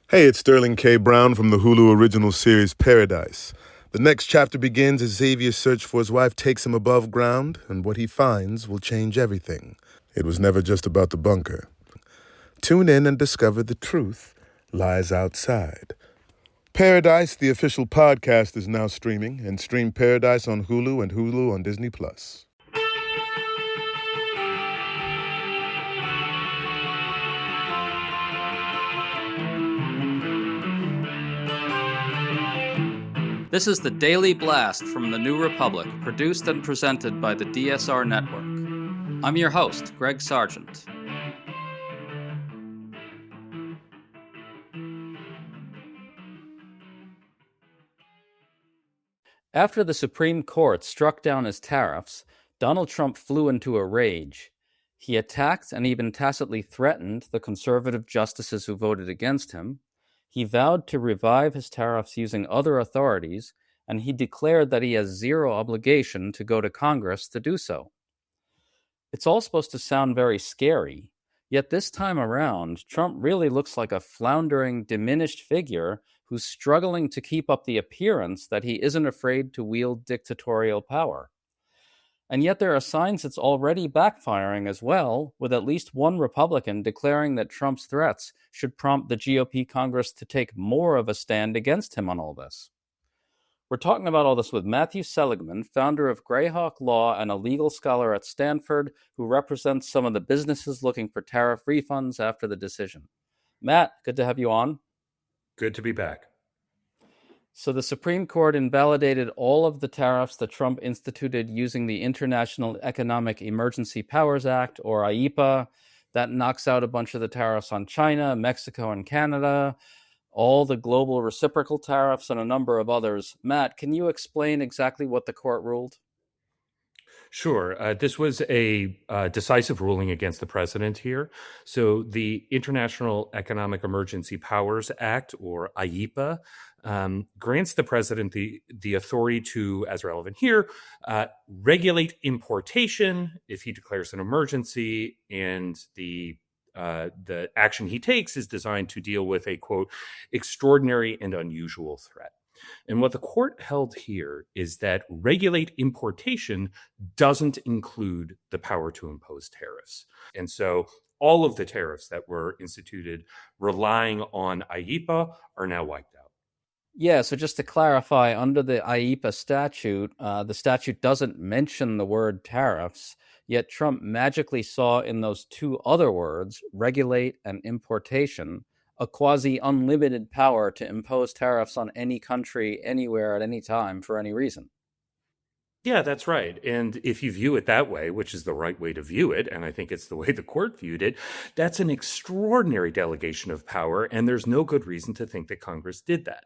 Hey, it's Sterling K. Brown from the Hulu original series Paradise. The next chapter begins as Xavier's search for his wife takes him above ground, and what he finds will change everything. It was never just about the bunker. Tune in and discover the truth lies outside. Paradise, the official podcast, is now streaming, and stream Paradise on Hulu and Hulu on Disney+. This is the Daily Blast from the New Republic, produced and presented by the DSR Network. I'm your host, Greg Sargent. After the Supreme Court struck down his tariffs, Donald Trump flew into a rage. He attacked and even tacitly threatened the conservative justices who voted against him. He vowed to revive his tariffs using other authorities, and he declared that he has zero obligation to go to Congress to do so. It's all supposed to sound very scary, yet this time around, Trump really looks like a floundering, diminished figure who's struggling to keep up the appearance that he isn't afraid to wield dictatorial power. And yet there are signs it's already backfiring as well, with at least one Republican declaring that Trump's threats should prompt the GOP Congress to take more of a stand against him on all this. We're talking about all this with Matthew Seligman, founder of Greyhawk Law and a legal scholar at Stanford who represents some of the businesses looking for tariff refunds after the decision. Matt, good to have you on. Good to be back. So the Supreme Court invalidated all of the tariffs that Trump instituted using the International Economic Emergency Powers Act, or IEEPA. That knocks out a bunch of the tariffs on China, Mexico, and Canada, all the global reciprocal tariffs, and a number of others. Matt, can you explain exactly what the court ruled? Sure. This was a decisive ruling against the president here. So the International Economic Emergency Powers Act, or IEEPA, grants the president the authority to, as relevant here, regulate importation if he declares an emergency, and the action he takes is designed to deal with a, quote, extraordinary and unusual threat. And what the court held here is that regulate importation doesn't include the power to impose tariffs. And so all of the tariffs that were instituted relying on IEEPA are now wiped out. Yeah, so just to clarify, under the IEEPA statute, the statute doesn't mention the word tariffs, yet Trump magically saw in those two other words, regulate and importation, a quasi-unlimited power to impose tariffs on any country, anywhere, at any time, for any reason. Yeah, that's right. And if you view it that way, which is the right way to view it, and I think it's the way the court viewed it, that's an extraordinary delegation of power, and there's no good reason to think that Congress did that.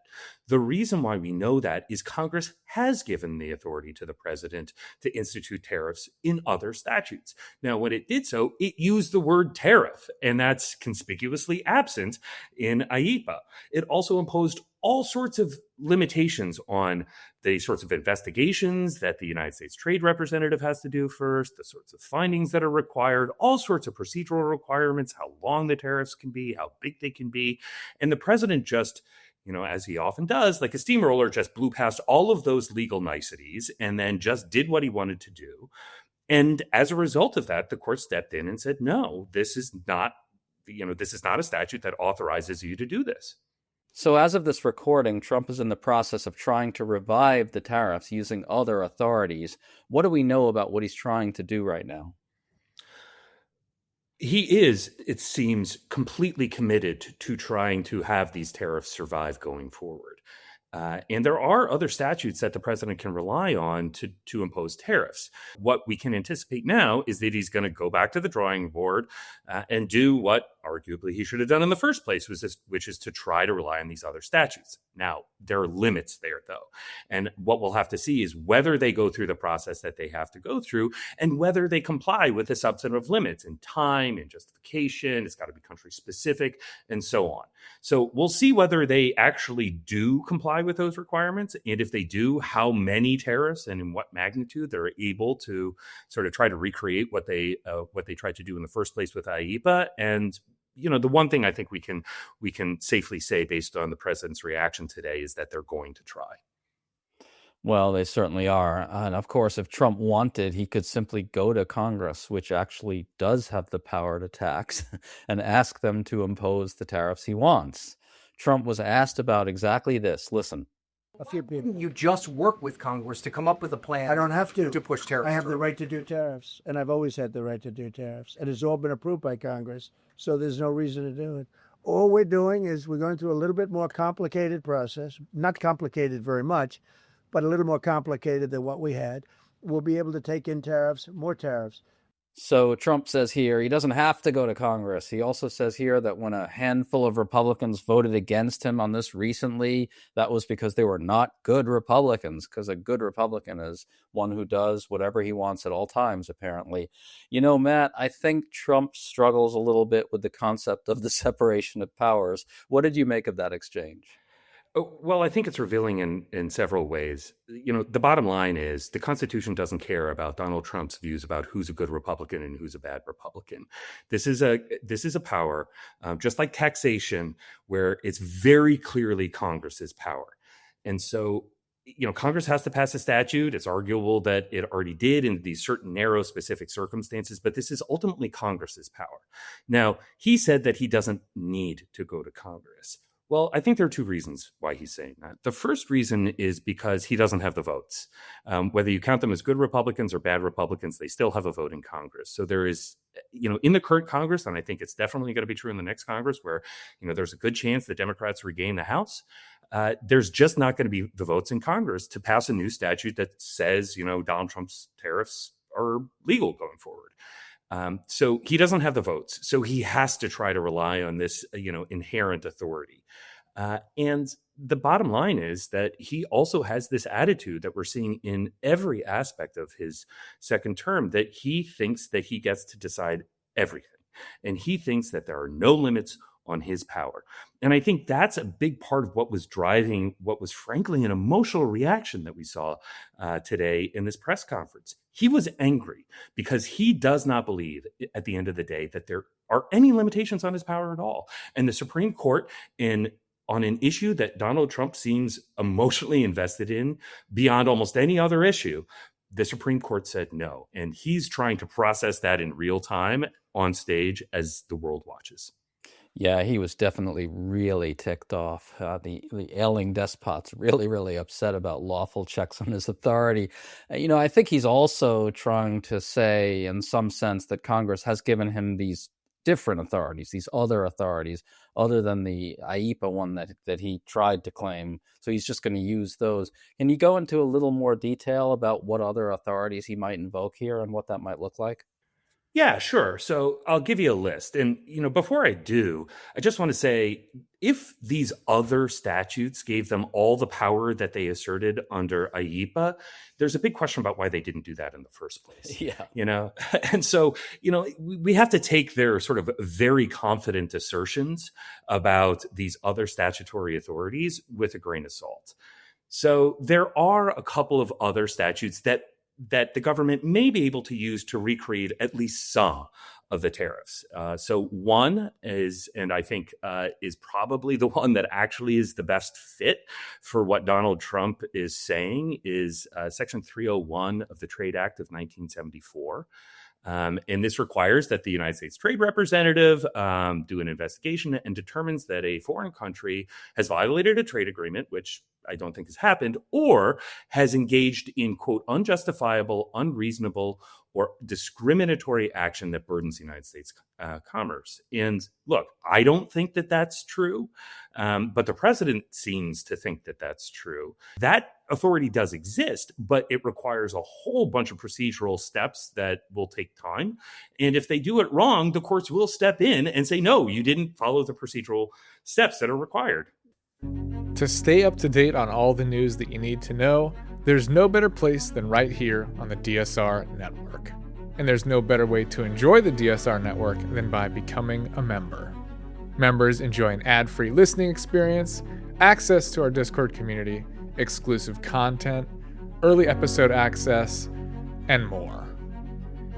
The reason why we know that is Congress has given the authority to the president to institute tariffs in other statutes. Now, when it did so, it used the word tariff, and that's conspicuously absent in IEEPA. It also imposed all sorts of limitations on the sorts of investigations that the United States Trade Representative has to do first, the sorts of findings that are required, all sorts of procedural requirements, how long the tariffs can be, how big they can be. And the president just, as he often does, like a steamroller, just blew past all of those legal niceties and then just did what he wanted to do. And as a result of that, the court stepped in and said, no, this is not a statute that authorizes you to do this. So as of this recording, Trump is in the process of trying to revive the tariffs using other authorities. What do we know about what he's trying to do right now? He is, it seems, completely committed to trying to have these tariffs survive going forward. And there are other statutes that the president can rely on to impose tariffs. What we can anticipate now is that he's going to go back to the drawing board and do what arguably he should have done in the first place, which is to try to rely on these other statutes. Now, there are limits there, though. And what we'll have to see is whether they go through the process that they have to go through and whether they comply with the substantive limits in time and justification. It's got to be country specific and so on. So we'll see whether they actually do comply with those requirements. And if they do, how many tariffs and in what magnitude they're able to sort of try to recreate what they tried to do in the first place with IEEPA. And the one thing I think we can safely say based on the president's reaction today is that they're going to try. Well, they certainly are. And of course, if Trump wanted, he could simply go to Congress, which actually does have the power to tax, and ask them to impose the tariffs he wants. Trump was asked about exactly this. Listen. A few people. You just work with Congress to come up with a plan. I don't have to push tariffs. I have the right to do tariffs, and I've always had the right to do tariffs. And it's all been approved by Congress, so there's no reason to do it. All we're doing is we're going through a little bit more complicated process, not complicated very much, but a little more complicated than what we had. We'll be able to take in tariffs, more tariffs. So Trump says here he doesn't have to go to Congress. He also says here that when a handful of Republicans voted against him on this recently, that was because they were not good Republicans, because a good Republican is one who does whatever he wants at all times, apparently. Matt, I think Trump struggles a little bit with the concept of the separation of powers. What did you make of that exchange? Oh, well, I think it's revealing in several ways. The bottom line is the Constitution doesn't care about Donald Trump's views about who's a good Republican and who's a bad Republican. This is a power, just like taxation, where it's very clearly Congress's power. And so, Congress has to pass a statute. It's arguable that it already did in these certain narrow, specific circumstances, but this is ultimately Congress's power. Now, he said that he doesn't need to go to Congress. Well, I think there are two reasons why he's saying that. The first reason is because he doesn't have the votes. Whether you count them as good Republicans or bad Republicans, they still have a vote in Congress. So there is, in the current Congress, and I think it's definitely going to be true in the next Congress where, there's a good chance the Democrats regain the House. There's just not going to be the votes in Congress to pass a new statute that says, Donald Trump's tariffs are legal going forward. So he doesn't have the votes. So he has to try to rely on this, inherent authority. And the bottom line is that he also has this attitude that we're seeing in every aspect of his second term, that he thinks that he gets to decide everything. And he thinks that there are no limits on his power. And I think that's a big part of what was driving what was frankly an emotional reaction that we saw today in this press conference. He was angry because he does not believe at the end of the day that there are any limitations on his power at all. And the Supreme Court on an issue that Donald Trump seems emotionally invested in beyond almost any other issue, the Supreme Court said no. And he's trying to process that in real time on stage as the world watches. Yeah, he was definitely really ticked off. The ailing despot's really, really upset about lawful checks on his authority. I think he's also trying to say, in some sense, that Congress has given him these different authorities, these other authorities, other than the IEPA one that he tried to claim. So he's just going to use those. Can you go into a little more detail about what other authorities he might invoke here and what that might look like? Yeah, sure. So I'll give you a list. And, before I do, I just want to say, if these other statutes gave them all the power that they asserted under IEPA, there's a big question about why they didn't do that in the first place. Yeah. And so, we have to take their sort of very confident assertions about these other statutory authorities with a grain of salt. So there are a couple of other statutes that the government may be able to use to recreate at least some of the tariffs. So one is, and I think is probably the one that actually is the best fit for what Donald Trump is saying, is Section 301 of the Trade Act of 1974. And this requires that the United States Trade Representative do an investigation and determines that a foreign country has violated a trade agreement, which I don't think has happened, or has engaged in, quote, unjustifiable, unreasonable, or discriminatory action that burdens the United States commerce. And look, I don't think that that's true, but the president seems to think that that's true. That authority does exist, but it requires a whole bunch of procedural steps that will take time. And if they do it wrong, the courts will step in and say, no, you didn't follow the procedural steps that are required. To stay up to date on all the news that you need to know, there's no better place than right here on the DSR network. And there's no better way to enjoy the DSR network than by becoming a member. Members enjoy an ad-free listening experience, access to our Discord community, exclusive content, early episode access, and more.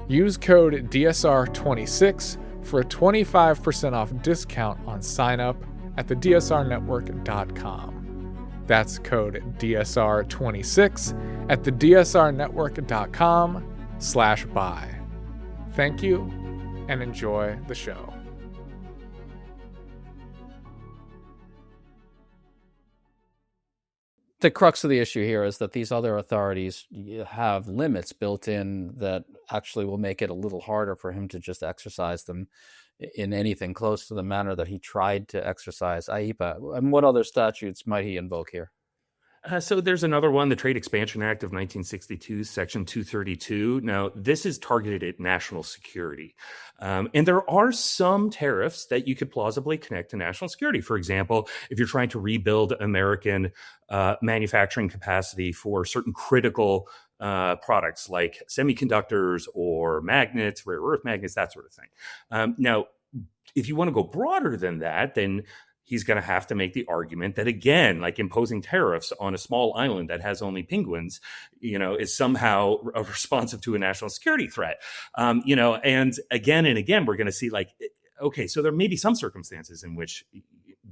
Use code DSR26 for a 25% off discount on sign up at thedsrnetwork.com. That's code DSR26 at thedsrnetwork.com/buy. Thank you and enjoy the show. The crux of the issue here is that these other authorities have limits built in that actually will make it a little harder for him to just exercise them in anything close to the manner that he tried to exercise IEPA. And what other statutes might he invoke here? So there's another one, the Trade Expansion Act of 1962, Section 232. Now, this is targeted at national security. And there are some tariffs that you could plausibly connect to national security. For example, if you're trying to rebuild American manufacturing capacity for certain critical products like semiconductors or magnets, rare earth magnets, that sort of thing. Now, if you want to go broader than that, then he's going to have to make the argument that, again, like imposing tariffs on a small island that has only penguins, is somehow responsive to a national security threat. And again, we're going to see okay, so there may be some circumstances in which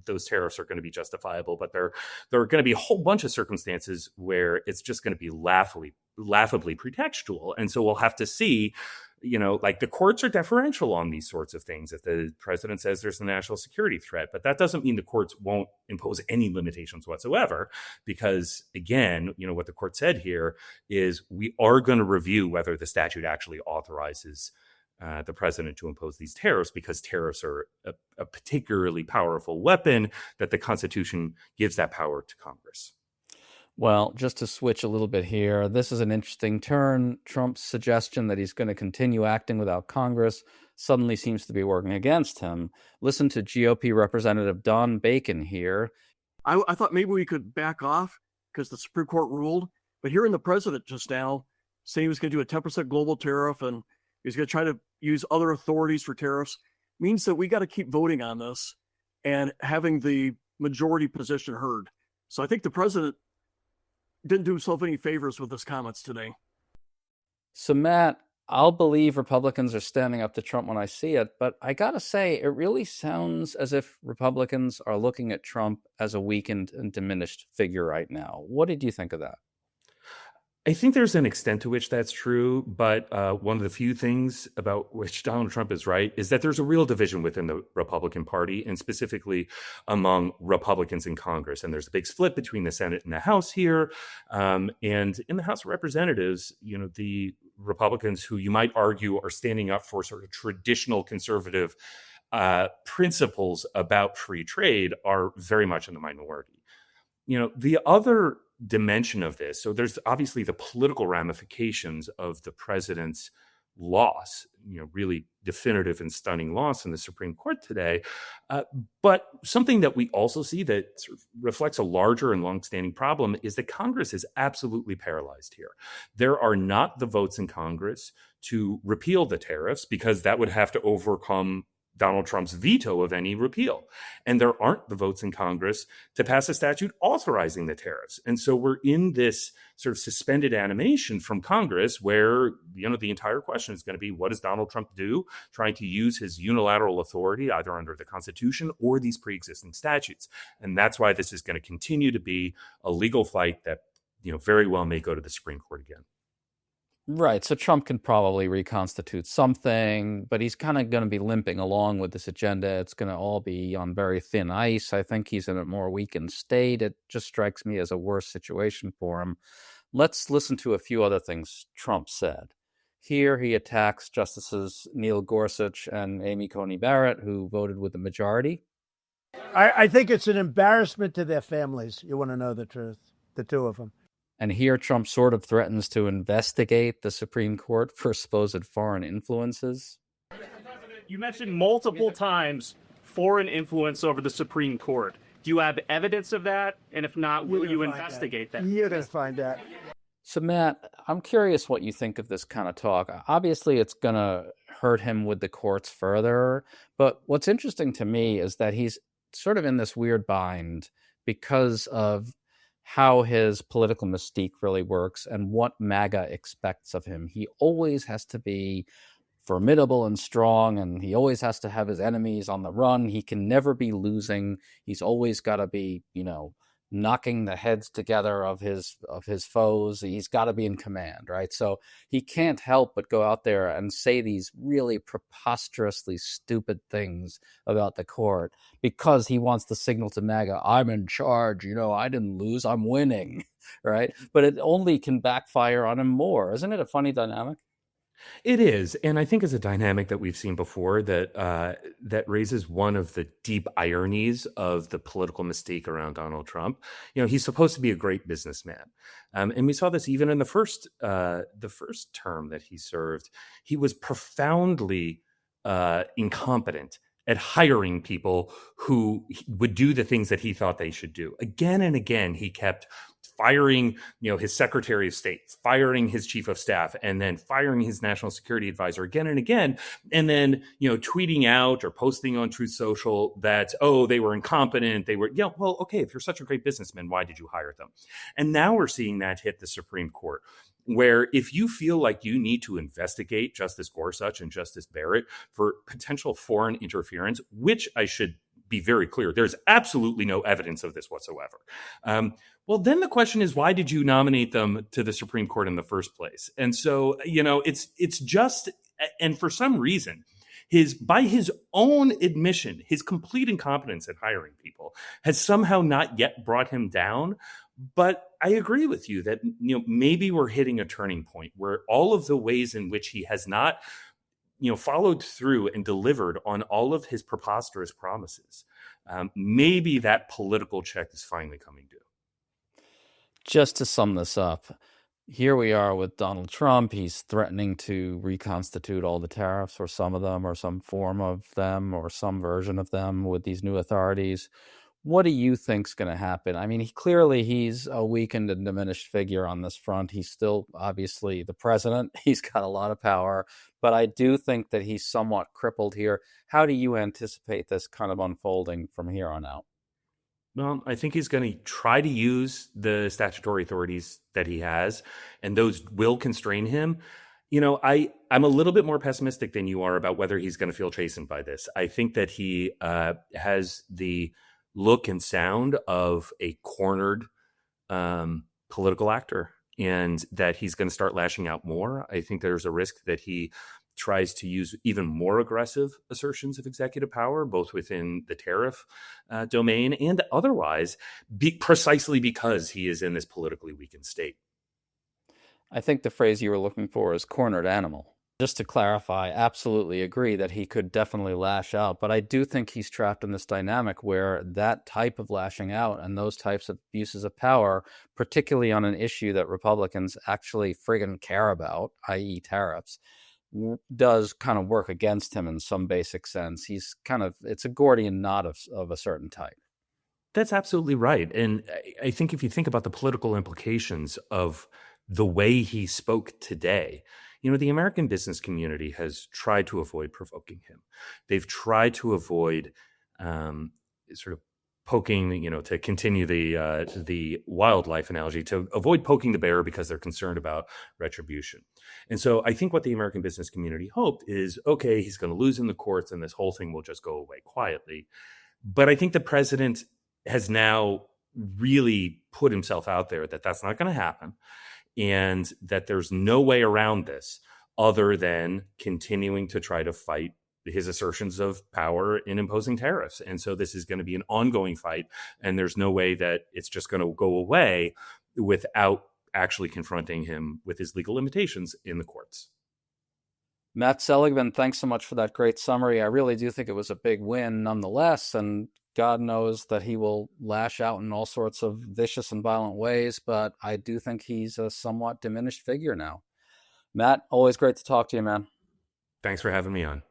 those tariffs are going to be justifiable, but there are going to be a whole bunch of circumstances where it's just going to be laughably pretextual. And so we'll have to see, the courts are deferential on these sorts of things if the president says there's a national security threat. But that doesn't mean the courts won't impose any limitations whatsoever, because, again, what the court said here is we are going to review whether the statute actually authorizes the president to impose these tariffs, because tariffs are a particularly powerful weapon that the Constitution gives that power to Congress. Well, just to switch a little bit here, this is an interesting turn. Trump's suggestion that he's going to continue acting without Congress suddenly seems to be working against him. Listen to GOP Representative Don Bacon here. I thought maybe we could back off because the Supreme Court ruled, but hearing the president just now saying he was going to do a 10% global tariff and he's going to try to use other authorities for tariffs means that we got to keep voting on this and having the majority position heard. So I think the president didn't do himself any favors with his comments today. So, Matt, I'll believe Republicans are standing up to Trump when I see it, but I got to say, it really sounds as if Republicans are looking at Trump as a weakened and diminished figure right now. What did you think of that? I think there's an extent to which that's true, but one of the few things about which Donald Trump is right is that there's a real division within the Republican Party, and specifically among Republicans in Congress. And there's a big split between the Senate and the House here. And in the House of Representatives, the Republicans who you might argue are standing up for sort of traditional conservative principles about free trade are very much in the minority. The other dimension of this, so there's obviously the political ramifications of the president's loss, really definitive and stunning loss in the Supreme Court today. But something that we also see that sort of reflects a larger and longstanding problem is that Congress is absolutely paralyzed here. There are not the votes in Congress to repeal the tariffs, because that would have to overcome Donald Trump's veto of any repeal. And there aren't the votes in Congress to pass a statute authorizing the tariffs. And so we're in this sort of suspended animation from Congress where, the entire question is going to be, what does Donald Trump do, trying to use his unilateral authority either under the Constitution or these pre-existing statutes? And that's why this is going to continue to be a legal fight that, very well may go to the Supreme Court again. Right. So Trump can probably reconstitute something, but he's kind of going to be limping along with this agenda. It's going to all be on very thin ice. I think he's in a more weakened state. It just strikes me as a worse situation for him. Let's listen to a few other things Trump said. Here he attacks Justices Neil Gorsuch and Amy Coney Barrett, who voted with the majority. I think it's an embarrassment to their families. You want to know the truth, the two of them. And here Trump sort of threatens to investigate the Supreme Court for supposed foreign influences. You mentioned multiple times foreign influence over the Supreme Court. Do you have evidence of that? And if not, will you investigate that? You're going to find out. So, Matt, I'm curious what you think of this kind of talk. Obviously, it's going to hurt him with the courts further. But what's interesting to me is that he's sort of in this weird bind because of how his political mystique really works and what MAGA expects of him. He always has to be formidable and strong, and he always has to have his enemies on the run. He can never be losing. He's always got to be, knocking the heads together of his foes. He's got to be in command, right? So he can't help but go out there and say these really preposterously stupid things about the court because he wants to signal to MAGA, I'm in charge, I didn't lose, I'm winning, right? But it only can backfire on him more. Isn't it a funny dynamic? It is, and I think it's a dynamic that we've seen before that raises one of the deep ironies of the political mystique around Donald Trump. He's supposed to be a great businessman, and we saw this even in the first term that he served. He was profoundly incompetent at hiring people who would do the things that he thought they should do. Again and again, he kept firing, his Secretary of State, firing his chief of staff, and then firing his national security advisor again and again, and then, tweeting out or posting on Truth Social that, they were incompetent. They were, well, okay, if you're such a great businessman, why did you hire them? And now we're seeing that hit the Supreme Court, where if you feel like you need to investigate Justice Gorsuch and Justice Barrett for potential foreign interference, which I should be very clear, there's absolutely no evidence of this whatsoever. Well, then the question is, why did you nominate them to the Supreme Court in the first place? And so, it's just, and for some reason, by his own admission, his complete incompetence at hiring people has somehow not yet brought him down. But I agree with you that, maybe we're hitting a turning point where all of the ways in which he has not, followed through and delivered on all of his preposterous promises, maybe that political check is finally coming due. Just to sum this up, here we are with Donald Trump. He's threatening to reconstitute all the tariffs, or some of them, or some form of them, or some version of them with these new authorities. What do you think's going to happen? I mean, he's a weakened and diminished figure on this front. He's still obviously the president. He's got a lot of power, but I do think that he's somewhat crippled here. How do you anticipate this kind of unfolding from here on out? Well, I think he's going to try to use the statutory authorities that he has, and those will constrain him. I'm a little bit more pessimistic than you are about whether he's going to feel chastened by this. I think that he has the look and sound of a cornered political actor, and that he's going to start lashing out more. I think there's a risk that he tries to use even more aggressive assertions of executive power, both within the tariff domain and otherwise, precisely because he is in this politically weakened state. I think the phrase you were looking for is cornered animal. Just to clarify, absolutely agree that he could definitely lash out, but I do think he's trapped in this dynamic where that type of lashing out and those types of uses of power, particularly on an issue that Republicans actually friggin' care about, i.e. tariffs, does kind of work against him in some basic sense. It's a Gordian knot of a certain type. That's absolutely right. And I think if you think about the political implications of the way he spoke today, the American business community has tried to avoid provoking him. They've tried to avoid sort of poking, to continue the wildlife analogy, to avoid poking the bear because they're concerned about retribution. And so I think what the American business community hoped is, okay, he's going to lose in the courts and this whole thing will just go away quietly. But I think the president has now really put himself out there that that's not going to happen, and that there's no way around this other than continuing to try to fight his assertions of power in imposing tariffs. And so this is going to be an ongoing fight, and there's no way that it's just going to go away without actually confronting him with his legal limitations in the courts. Matt Seligman, thanks so much for that great summary. I really do think it was a big win nonetheless, and God knows that he will lash out in all sorts of vicious and violent ways, but I do think he's a somewhat diminished figure now. Matt, always great to talk to you, man. Thanks for having me on.